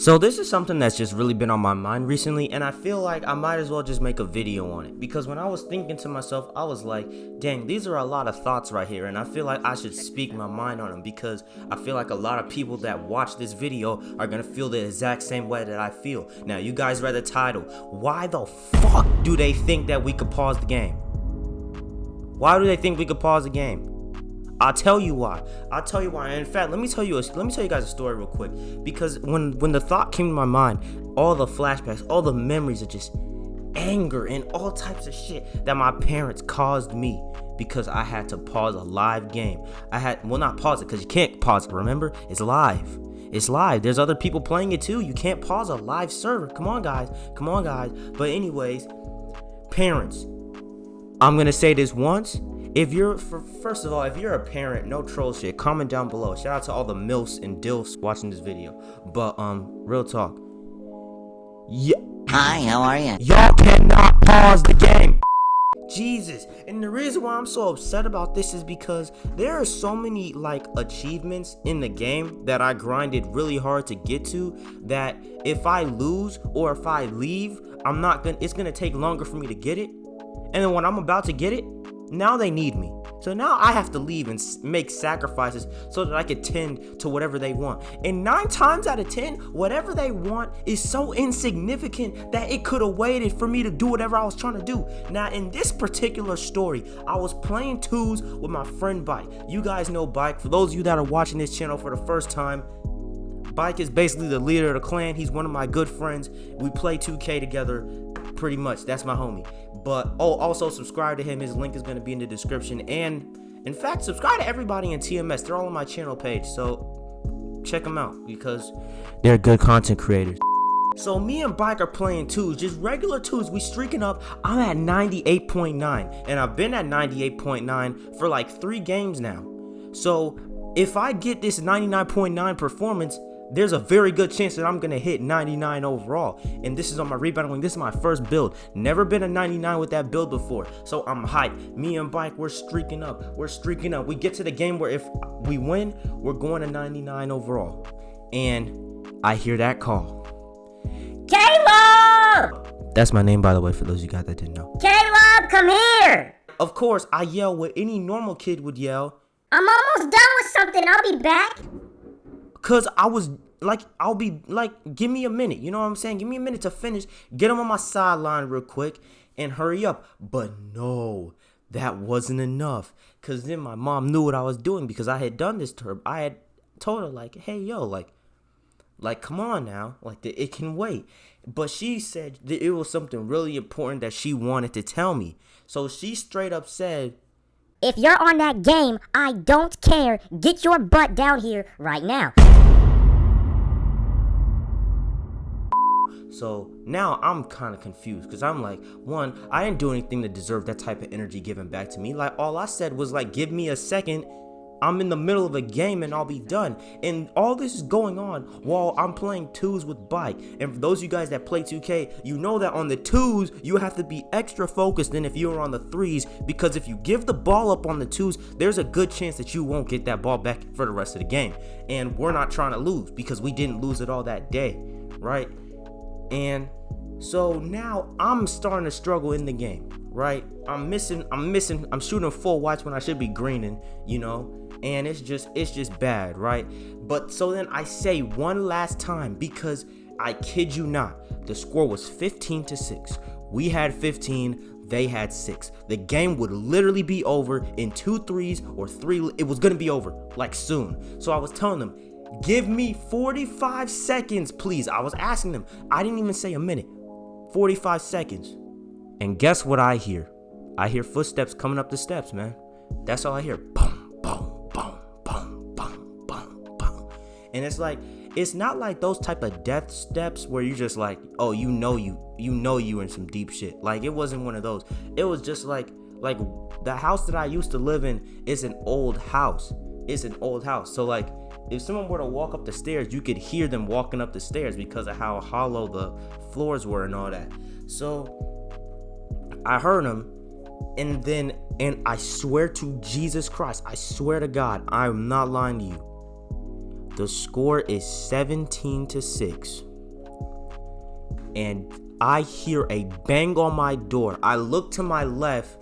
So this is something that's just really been on my mind recently, and I feel like I might as well just make a video on it, because when I was thinking to myself, I was like, dang, these are a lot of thoughts right here, and I feel like I should speak my mind on them, because I feel like a lot of people that watch this video are gonna feel the exact same way that I feel. Now, you guys read the title. Why the fuck do they think that we could pause the game? Why do they think we could pause the game? I'll tell you why. And in fact, let me tell you guys a story real quick, because when the thought came to my mind, all the flashbacks, all the memories of just anger and all types of shit that my parents caused me because I had to pause a live game. Not pause it, because you can't pause it, remember? It's live. It's live. There's other people playing it too. You can't pause a live server. Come on, guys. But anyways, parents, I'm gonna say this once. First of all, if you're a parent, no troll shit, comment down below. Shout out to all the MILFs and DILFs watching this video. But real talk. Yeah. Hi, how are you? Y'all cannot pause the game. Jesus. And the reason why I'm so upset about this is because there are so many achievements in the game that I grinded really hard to get to, that if I lose or if I leave, it's gonna take longer for me to get it. And then when I'm about to get it, now they need me. So now I have to leave and make sacrifices so that I can tend to whatever they want. And 9 times out of 10, whatever they want is so insignificant that it could have waited for me to do whatever I was trying to do. Now, in this particular story, I was playing twos with my friend Bike. You guys know Bike. For those of you that are watching this channel for the first time, Bike is basically the leader of the clan. He's one of my good friends. We play 2K together pretty much. That's my homie. But also subscribe to him. His link is going to be in the description. And in fact, subscribe to everybody in TMS. They're all on my channel page, so check them out because they're good content creators. So me and Bike are playing twos, just regular twos. We streaking up. I'm at 98.9, and I've been at 98.9 for like 3 games now. So if I get this 99.9 performance, there's a very good chance that I'm gonna hit 99 overall. And this is on my rebounding. This is my first build. Never been a 99 with that build before. So I'm hyped. Me and Bike, we're streaking up. We get to the game where if we win, we're going to 99 overall. And I hear that call. Caleb! That's my name, by the way, for those of you guys that didn't know. Caleb, come here! Of course, I yell what any normal kid would yell. I'm almost done with something. I'll be back. Cause I'll be like, give me a minute, you know what I'm saying? Give me a minute to finish, get him on my sideline real quick, and hurry up. But no, that wasn't enough. Cause then my mom knew what I was doing because I had done this to her. I had told her like, hey yo, like come on now, like it can wait. But she said that it was something really important that she wanted to tell me. So she straight up said, if you're on that game, I don't care. Get your butt down here right now. So now I'm kind of confused because I'm like, one, I didn't do anything to deserve that type of energy given back to me. Like all I said was like, give me a second. I'm in the middle of a game and I'll be done. And all this is going on while I'm playing twos with Bike. And for those of you guys that play 2K, you know that on the twos, you have to be extra focused than if you were on the threes, because if you give the ball up on the twos, there's a good chance that you won't get that ball back for the rest of the game. And we're not trying to lose because we didn't lose it all that day, right? And so now I'm starting to struggle in the game, right? I'm shooting full whites when I should be greening, you know? And it's just bad, right? But so then I say one last time, because I kid you not, the score was 15-6. We had 15, they had 6. The game would literally be over in 2 threes or 3. It was gonna be over like soon. So I was telling them, give me 45 seconds, please. I was asking them. I didn't even say a minute. 45 seconds. And guess what I hear? I hear footsteps coming up the steps, man. That's all I hear. Boom, boom, boom, boom, boom, boom, boom. And it's like, it's not like those type of death steps where you're just like, oh, you know you in some deep shit. Like, it wasn't one of those. It was just like the house that I used to live in is an old house. It's an old house. So like, if someone were to walk up the stairs, you could hear them walking up the stairs because of how hollow the floors were and all that. So I heard them, and I swear to Jesus Christ, I swear to God, I'm not lying to you. The score is 17-6. and I hear a bang on my door. I look to my left,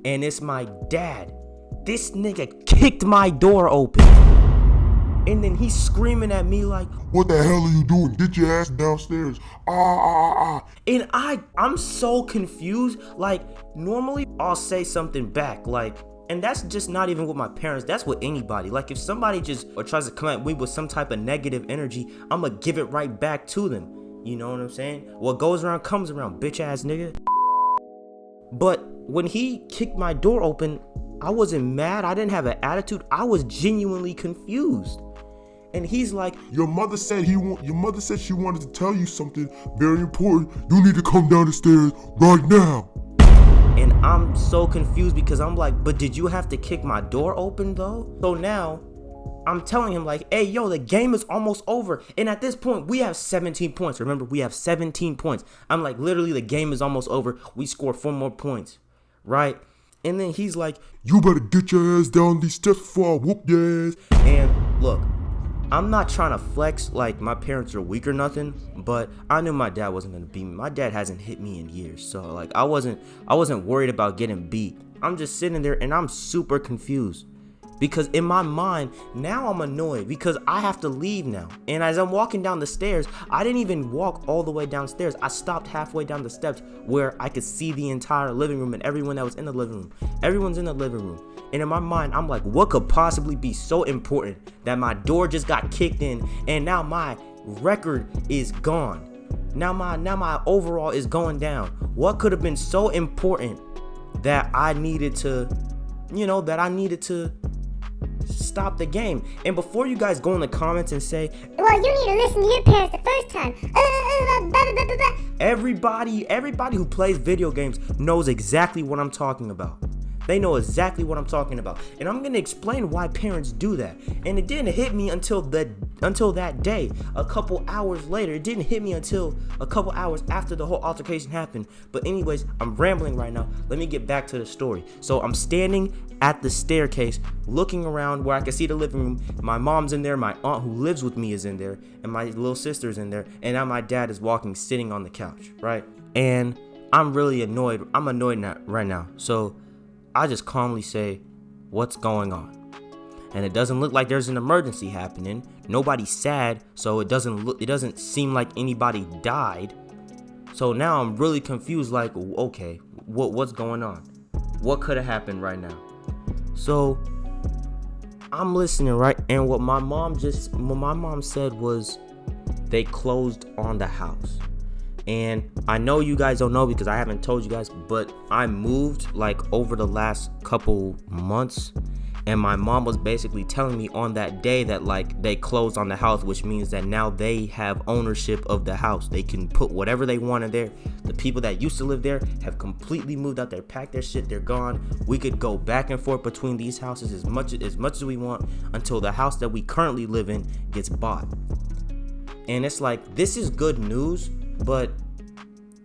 and it's my dad. This nigga kicked my door open. And then he's screaming at me like, "What the hell are you doing? Get your ass downstairs. And I'm so confused. Like, normally I'll say something back, like, and that's just not even with my parents, that's with anybody. Like, if somebody just or tries to come at me with some type of negative energy, I'ma give it right back to them. You know what I'm saying? What goes around comes around, bitch ass nigga. But when he kicked my door open, I wasn't mad. I didn't have an attitude. I was genuinely confused. And he's like, Your mother said she wanted to tell you something very important. You need to come down the stairs right now." and I'm so confused because I'm like, but did you have to kick my door open though? So now I'm telling him like, hey, yo, the game is almost over. And at this point, we have 17 points. Remember, we have 17 points. I'm like, literally, the game is almost over. We score 4 more points, right? And then he's like, "You better get your ass down these steps before I whoop your ass." and look, I'm not trying to flex like my parents are weak or nothing, but I knew my dad wasn't gonna beat me. My dad hasn't hit me in years, so like I wasn't worried about getting beat. I'm just sitting there and I'm super confused because in my mind now I'm annoyed because I have to leave now. And as I'm walking down the stairs, I didn't even walk all the way downstairs. I stopped halfway down the steps where I could see the entire living room and everyone that was in the living room. Everyone's in the living room. And in my mind, I'm like, what could possibly be so important that my door just got kicked in and now my record is gone? Now my overall is going down. What could have been so important that I needed to, stop the game? And before you guys go in the comments and say, "Well, you need to listen to your parents the first time." Everybody who plays video games knows exactly what I'm talking about. They know exactly what I'm talking about. And I'm going to explain why parents do that. And it didn't hit me until that day, a couple hours later. It didn't hit me until a couple hours after the whole altercation happened. But anyways, I'm rambling right now. Let me get back to the story. So I'm standing at the staircase, looking around where I can see the living room. My mom's in there. My aunt who lives with me is in there. And my little sister's in there. And now my dad is sitting on the couch, right? And I'm really annoyed. I'm annoyed right now. So I just calmly say, what's going on? And it doesn't look like there's an emergency happening. Nobody's sad, so it doesn't seem like anybody died. So now I'm really confused, like, okay, what's going on? What could have happened right now? So I'm listening, right? And what my mom said was they closed on the house. And I know you guys don't know because I haven't told you guys, but I moved like over the last couple months, and my mom was basically telling me on that day that like they closed on the house, which means that now they have ownership of the house. They can put whatever they want in there. The people that used to live there have completely moved out. They packed their shit, they're gone. We could go back and forth between these houses as much as we want until the house that we currently live in gets bought. And it's like, this is good news. But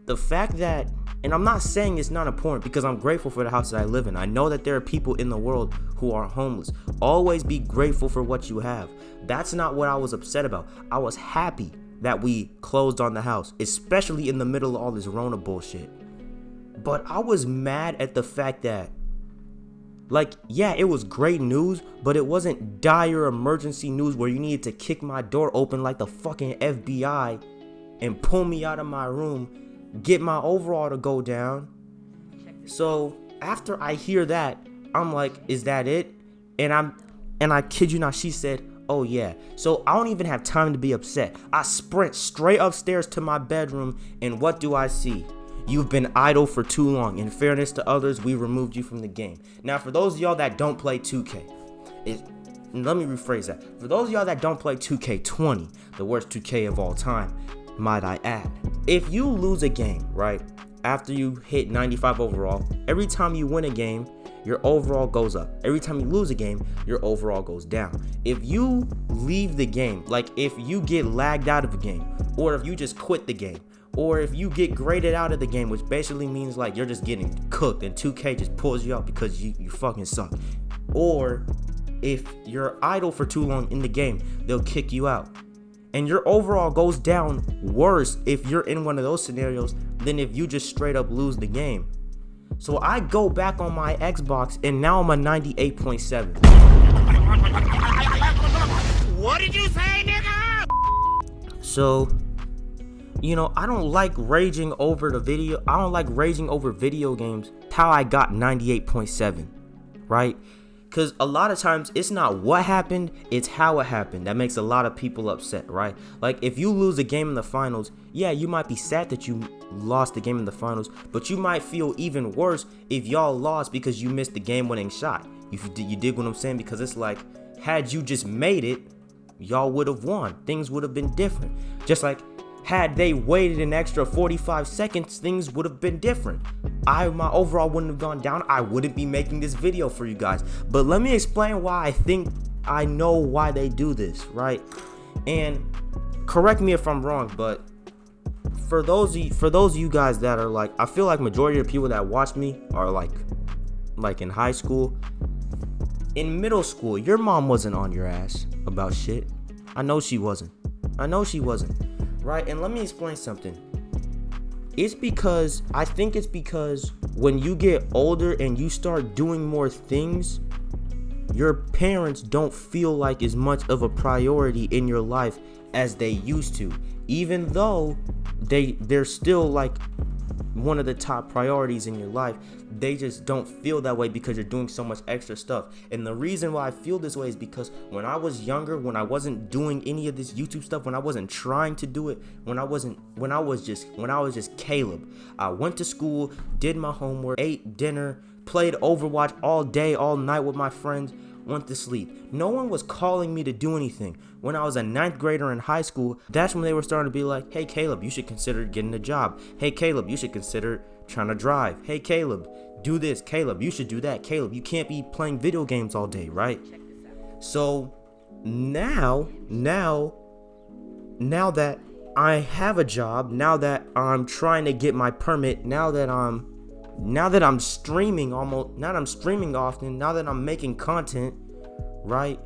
the fact that, and I'm not saying it's not important because I'm grateful for the house that I live in. I know that there are people in the world who are homeless. Always be grateful for what you have. That's not what I was upset about. I was happy that we closed on the house, especially in the middle of all this Rona bullshit. But I was mad at the fact that, like, yeah, it was great news, but it wasn't dire emergency news where you needed to kick my door open like the fucking FBI and pull me out of my room, get my overall to go down. So after I hear that, I'm like, is that it? And I kid you not, she said, oh yeah. So I don't even have time to be upset. I sprint straight upstairs to my bedroom, and what do I see? You've been idle for too long. In fairness to others, we removed you from the game. Now, for those of y'all that don't play 2K, let me rephrase that. For those of y'all that don't play 2K20, the worst 2K of all time, might I add, if you lose a game, right, after you hit 95 overall, every time you win a game, your overall goes up. Every time you lose a game, your overall goes down. If you leave the game, like if you get lagged out of a game, or if you just quit the game, or if you get graded out of the game, which basically means like you're just getting cooked and 2K just pulls you out because you fucking suck, or if you're idle for too long in the game, they'll kick you out. And your overall goes down worse if you're in one of those scenarios than if you just straight up lose the game. So I go back on my Xbox and now I'm a 98.7. What did you say, nigga? So, you know, I don't like raging over video games. How I got 98.7, right? Because a lot of times it's not what happened, it's how it happened that makes a lot of people upset, right? Like if you lose a game in the finals, yeah, you might be sad that you lost the game in the finals, but you might feel even worse if y'all lost because you missed the game-winning shot. You dig what I'm saying? Because it's like, had you just made it, y'all would have won. Things would have been different. Just like, had they waited an extra 45 seconds, things would have been different. My overall wouldn't have gone down. I wouldn't be making this video for you guys. But let me explain why I think I know why they do this, right? And correct me if I'm wrong, but for those of you guys that are like, I feel like majority of the people that watch me are like in high school. In middle school, your mom wasn't on your ass about shit. I know she wasn't. Right? And let me explain something. I think it's because when you get older and you start doing more things, your parents don't feel like as much of a priority in your life as they used to. Even though they're still like one of the top priorities in your life, they just don't feel that way because you're doing so much extra stuff. And the reason why I feel this way is because when I was younger, when I wasn't doing any of this YouTube stuff, when I wasn't trying to do it, when I was just Caleb, I went to school, did my homework, ate dinner, played Overwatch all day, all night with my friends, went to sleep. No one was calling me to do anything. When I was a 9th grader in high school, that's when they were starting to be like, hey Caleb, you should consider getting a job. Hey Caleb, you should consider trying to drive. Hey Caleb, do this. Caleb, you should do that. Caleb, you can't be playing video games all day, right? So now that I have a job, now that I'm trying to get my permit, now that I'm streaming often, now that I'm making content, right?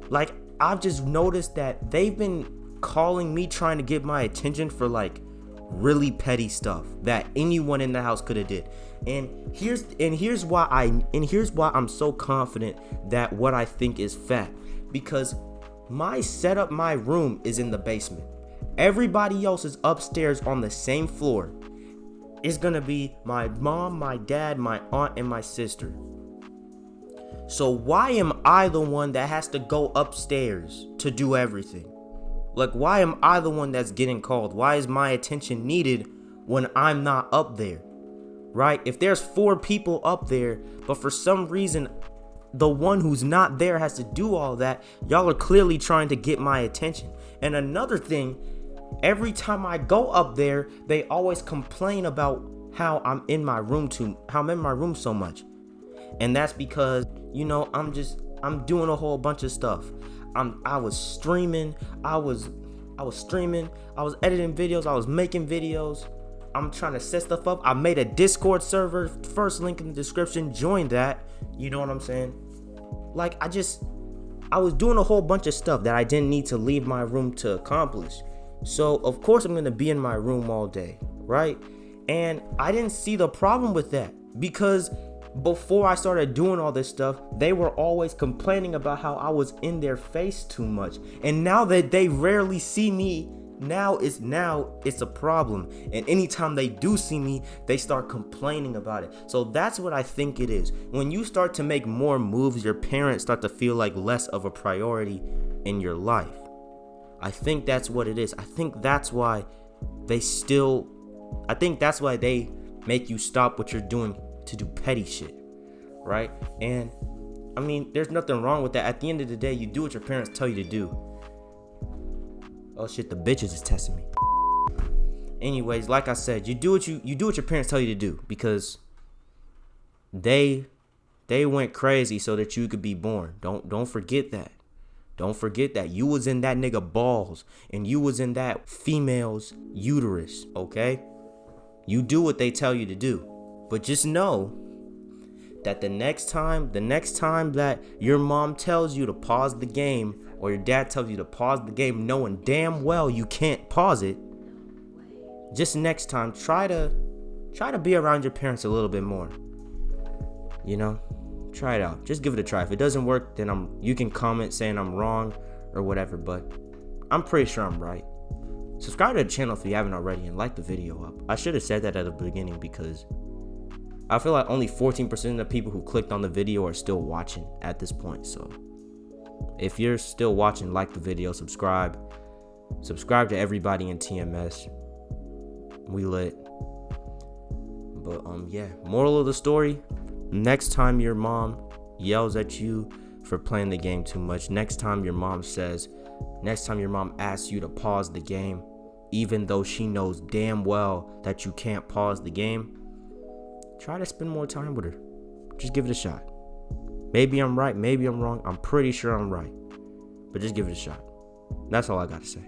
Like, I've just noticed that they've been calling me trying to get my attention for like really petty stuff that anyone in the house could have did. And here's why I'm so confident that what I think is fact. Because my room is in the basement. Everybody else is upstairs on the same floor. It's gonna be my mom, my dad, my aunt, and my sister. So why am I the one that has to go upstairs to do everything? Like, why am I the one that's getting called? Why is my attention needed when I'm not up there? Right? If there's 4 people up there, but for some reason the one who's not there has to do all that, y'all are clearly trying to get my attention. And another thing, every time I go up there, they always complain about how I'm in my room so much. And that's because, you know, I'm doing a whole bunch of stuff. I was streaming, I was editing videos, I was making videos. I'm trying to set stuff up. I made a Discord server, first link in the description, join that. You know what I'm saying? Like, I was doing a whole bunch of stuff that I didn't need to leave my room to accomplish. So of course I'm gonna be in my room all day, right? And I didn't see the problem with that, because before I started doing all this stuff, they were always complaining about how I was in their face too much. And now that they rarely see me, now it's a problem. And anytime they do see me, they start complaining about it. So that's what I think it is. When you start to make more moves, your parents start to feel like less of a priority in your life. I think that's what it is. I think that's why they make you stop what you're doing to do petty shit, right? And I mean, there's nothing wrong with that. At the end of the day, you do what your parents tell you to do. Oh shit, the bitches is testing me. Anyways, like I said, you do what your parents tell you to do, because they went crazy so that you could be born. Don't forget that. Don't forget that you was in that nigga balls and you was in that female's uterus, okay? You do what they tell you to do. But just know that the next time that your mom tells you to pause the game or your dad tells you to pause the game knowing damn well you can't pause it, just next time try to be around your parents a little bit more. You know, try it out. Just give it a try. If it doesn't work, then you can comment saying I'm wrong or whatever, but I'm pretty sure I'm right. Subscribe to the channel if you haven't already and like the video up. I should have said that at the beginning because I feel like only 14% of the people who clicked on the video are still watching at this point. So if you're still watching, like the video, subscribe to everybody in TMS. We lit. But yeah, moral of the story, next time your mom yells at you for playing the game too much, next time your mom asks you to pause the game, even though she knows damn well that you can't pause the game, try to spend more time with her. Just give it a shot. Maybe I'm right, maybe I'm wrong. I'm pretty sure I'm right. But just give it a shot. That's all I got to say.